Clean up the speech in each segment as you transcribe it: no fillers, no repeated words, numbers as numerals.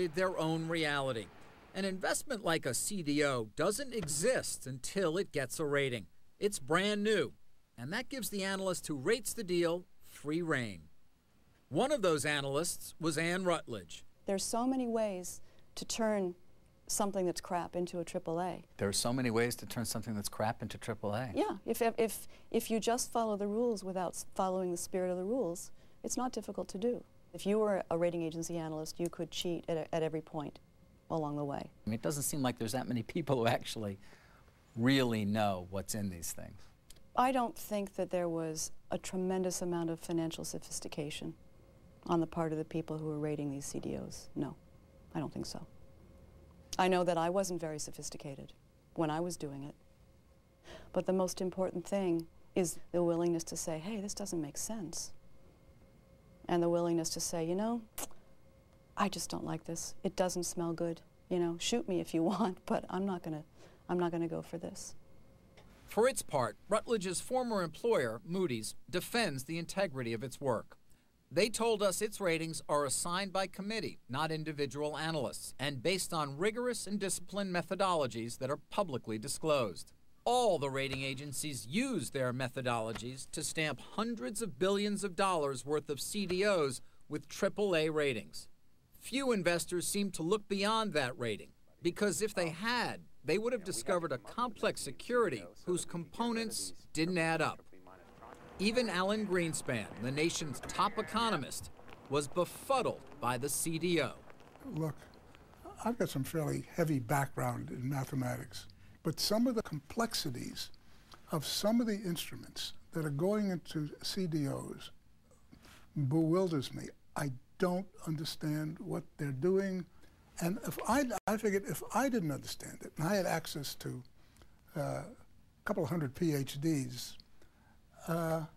their own reality. An investment like a CDO doesn't exist until it gets a rating. It's brand new, and that gives the analyst who rates the deal free rein. One of those analysts was Ann Rutledge. There's so many ways to turn something that's crap into a AAA. There are so many ways to turn something that's crap into AAA. Yeah, if you just follow the rules without following the spirit of the rules, it's not difficult to do. If you were a rating agency analyst, you could cheat at every point along the way. I mean, it doesn't seem like there's that many people who actually really know what's in these things. I don't think that there was a tremendous amount of financial sophistication on the part of the people who were rating these CDOs. No, I don't think so. I know that I wasn't very sophisticated when I was doing it. But the most important thing is the willingness to say, hey, this doesn't make sense. And the willingness to say, you know, I just don't like this. It doesn't smell good. You know, shoot me if you want, but I'm not gonna go for this. For its part, Rutledge's former employer, Moody's, defends the integrity of its work. They told us its ratings are assigned by committee, not individual analysts, and based on rigorous and disciplined methodologies that are publicly disclosed. All the rating agencies use their methodologies to stamp hundreds of billions of dollars worth of CDOs with AAA ratings. Few investors seem to look beyond that rating, because if they had, they would have discovered a complex security whose components didn't add up. Even Alan Greenspan, the nation's top economist, was befuddled by the CDO. Look, I've got some fairly heavy background in mathematics, but some of the complexities of some of the instruments that are going into CDOs bewilders me. I don't understand what they're doing, and I figured if I didn't understand it, and I had access to a couple of hundred PhDs, how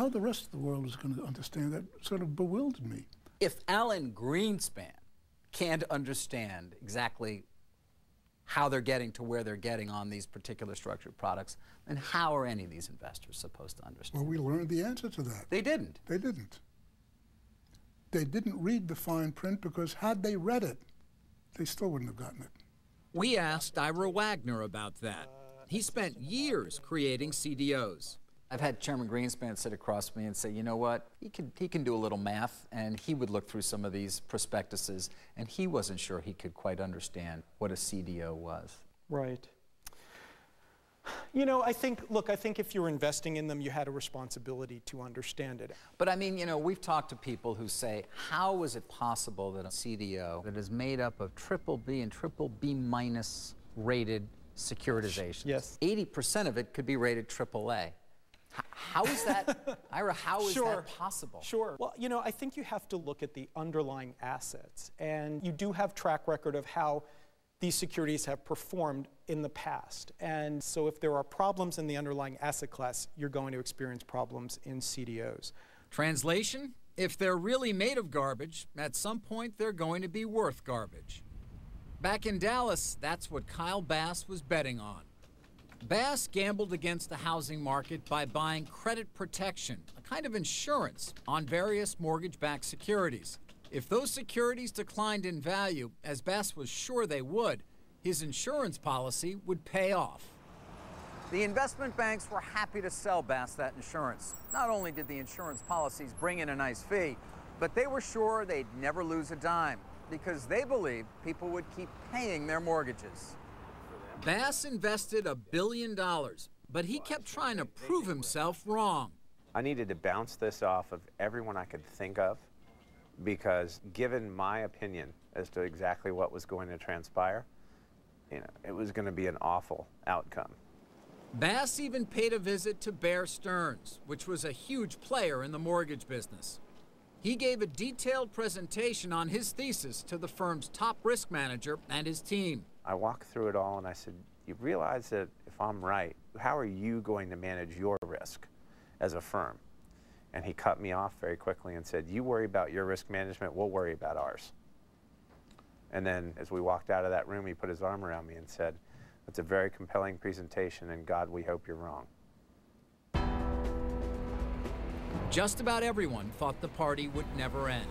the rest of the world is going to understand that sort of bewildered me. If Alan Greenspan can't understand exactly how they're getting to where they're getting on these particular structured products, then how are any of these investors supposed to understand? Well, we learned the answer to that. They didn't. They didn't. They didn't read the fine print, because had they read it, they still wouldn't have gotten it. We asked Ira Wagner about that. He spent years creating CDOs. I've had Chairman Greenspan sit across from me and say, you know what, he can do a little math, and he would look through some of these prospectuses, and he wasn't sure he could quite understand what a CDO was. Right. You know, I think if you were investing in them, you had a responsibility to understand it. But I mean, you know, we've talked to people who say, how is it possible that a CDO that is made up of BBB and BBB- rated securitizations, yes, 80% of it could be rated AAA. How is that, Ira, how is that possible? Sure. Well, you know, I think you have to look at the underlying assets. And you do have track record of how these securities have performed in the past. And so if there are problems in the underlying asset class, you're going to experience problems in CDOs. Translation? If they're really made of garbage, at some point they're going to be worth garbage. Back in Dallas, that's what Kyle Bass was betting on. Bass gambled against the housing market by buying credit protection, a kind of insurance, on various mortgage-backed securities. If those securities declined in value, as Bass was sure they would, his insurance policy would pay off. The investment banks were happy to sell Bass that insurance. Not only did the insurance policies bring in a nice fee, but they were sure they'd never lose a dime, because they believed people would keep paying their mortgages. Bass invested $1 billion, but he kept trying to prove himself wrong. I needed to bounce this off of everyone I could think of, because given my opinion as to exactly what was going to transpire, you know, it was going to be an awful outcome. Bass even paid a visit to Bear Stearns, which was a huge player in the mortgage business. He gave a detailed presentation on his thesis to the firm's top risk manager and his team. I walked through it all and I said, you realize that if I'm right, how are you going to manage your risk as a firm? And he cut me off very quickly and said, you worry about your risk management, we'll worry about ours. And then as we walked out of that room, he put his arm around me and said, it's a very compelling presentation, and God, we hope you're wrong. Just about everyone thought the party would never end.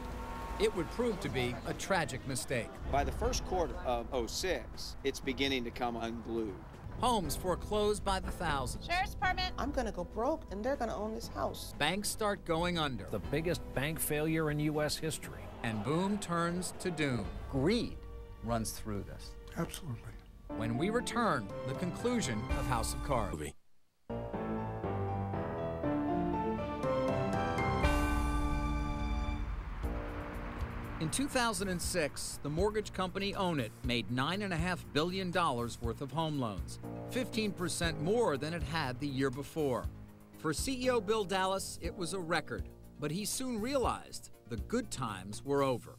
It would prove to be a tragic mistake. By the first quarter of '06, it's beginning to come unglued. Homes foreclosed by the thousands. Sheriff's Department. I'm gonna go broke and they're gonna own this house. Banks start going under. The biggest bank failure in U.S. history. And boom turns to doom. Greed runs through this. Absolutely. When we return, the conclusion of House of Cards. In 2006, the mortgage company Own It made $9.5 billion worth of home loans, 15% more than it had the year before. For CEO Bill Dallas, it was a record, but he soon realized the good times were over.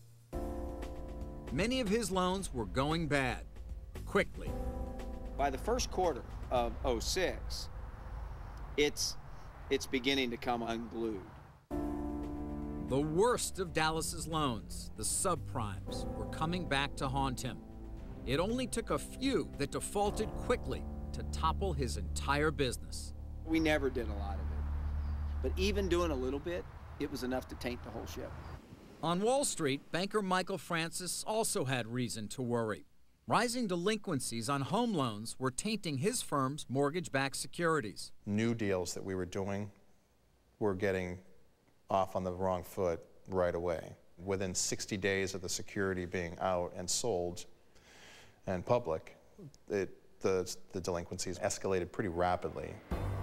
Many of his loans were going bad, quickly. By the first quarter of '06, it's beginning to come unglued. The worst of Dallas's loans, the subprimes, were coming back to haunt him. It only took a few that defaulted quickly to topple his entire business. We never did a lot of it, but even doing a little bit, it was enough to taint the whole ship. On Wall Street, banker Michael Francis also had reason to worry. Rising delinquencies on home loans were tainting his firm's mortgage-backed securities. New deals that we were doing were getting off on the wrong foot right away. Within 60 days of the security being out and sold and public, the delinquencies escalated pretty rapidly.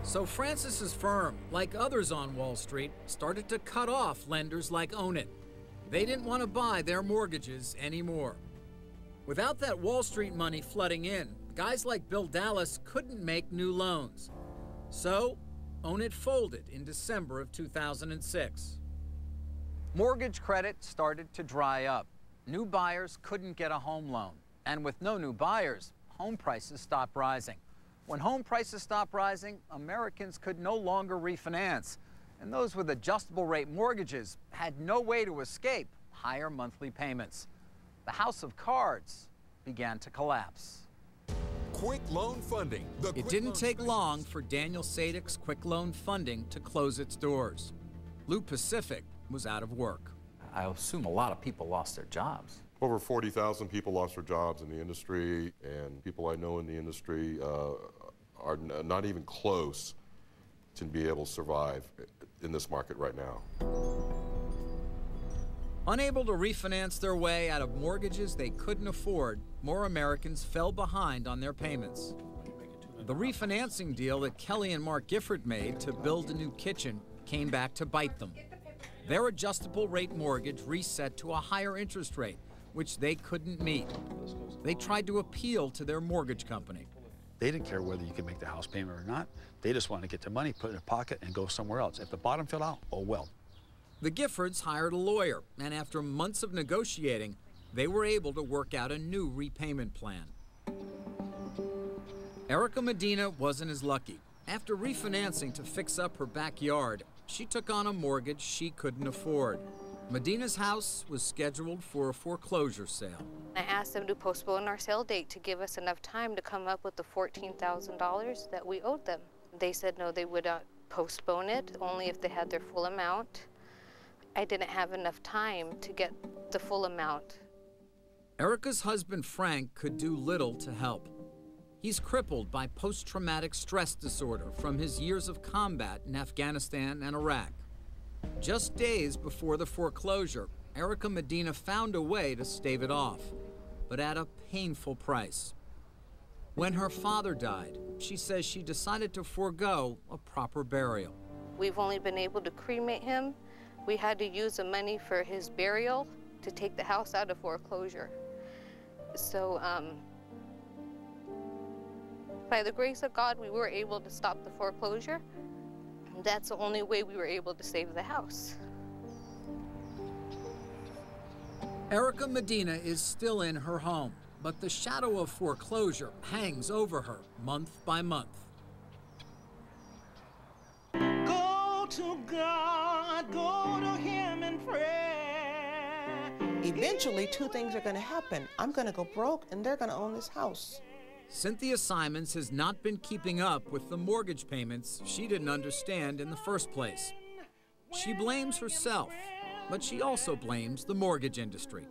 So Francis's firm, like others on Wall Street, started to cut off lenders like Own It. They didn't want to buy their mortgages anymore. Without that Wall Street money flooding in, guys like Bill Dallas couldn't make new loans. So Own It folded in December of 2006. Mortgage credit started to dry up. New buyers couldn't get a home loan. And with no new buyers, home prices stopped rising. When home prices stopped rising, Americans could no longer refinance. And those with adjustable rate mortgages had no way to escape higher monthly payments. The house of cards began to collapse. Quick loan funding. It didn't take long for Daniel Sadek's quick loan funding to close its doors. Lou Pacific was out of work. I assume a lot of people lost their jobs. Over 40,000 people lost their jobs in the industry, and people I know in the industry are not even close to be able to survive in this market right now. Unable to refinance their way out of mortgages they couldn't afford, more Americans fell behind on their payments. The refinancing deal that Kelly and Mark Gifford made to build a new kitchen came back to bite them. Their adjustable rate mortgage reset to a higher interest rate, which they couldn't meet. They tried to appeal to their mortgage company. They didn't care whether you could make the house payment or not. They just wanted to get the money, put it in their pocket, and go somewhere else. If the bottom fell out, oh well. The Giffords hired a lawyer, and after months of negotiating, they were able to work out a new repayment plan. Erica Medina wasn't as lucky. After refinancing to fix up her backyard, she took on a mortgage she couldn't afford. Medina's house was scheduled for a foreclosure sale. I asked them to postpone our sale date to give us enough time to come up with the $14,000 that we owed them. They said no, they would not postpone it, only if they had their full amount. I didn't have enough time to get the full amount. Erica's husband, Frank, could do little to help. He's crippled by post-traumatic stress disorder from his years of combat in Afghanistan and Iraq. Just days before the foreclosure, Erica Medina found a way to stave it off, but at a painful price. When her father died, she says she decided to forego a proper burial. We've only been able to cremate him. We had to use the money for his burial to take the house out of foreclosure. So, by the grace of God, we were able to stop the foreclosure. That's the only way we were able to save the house. Erica Medina is still in her home, but the shadow of foreclosure hangs over her month by month. Go to God, go to Him in prayer. Eventually, two things are going to happen. I'm going to go broke, and they're going to own this house. Cynthia Simons has not been keeping up with the mortgage payments she didn't understand in the first place. She blames herself. But she also blames the mortgage industry.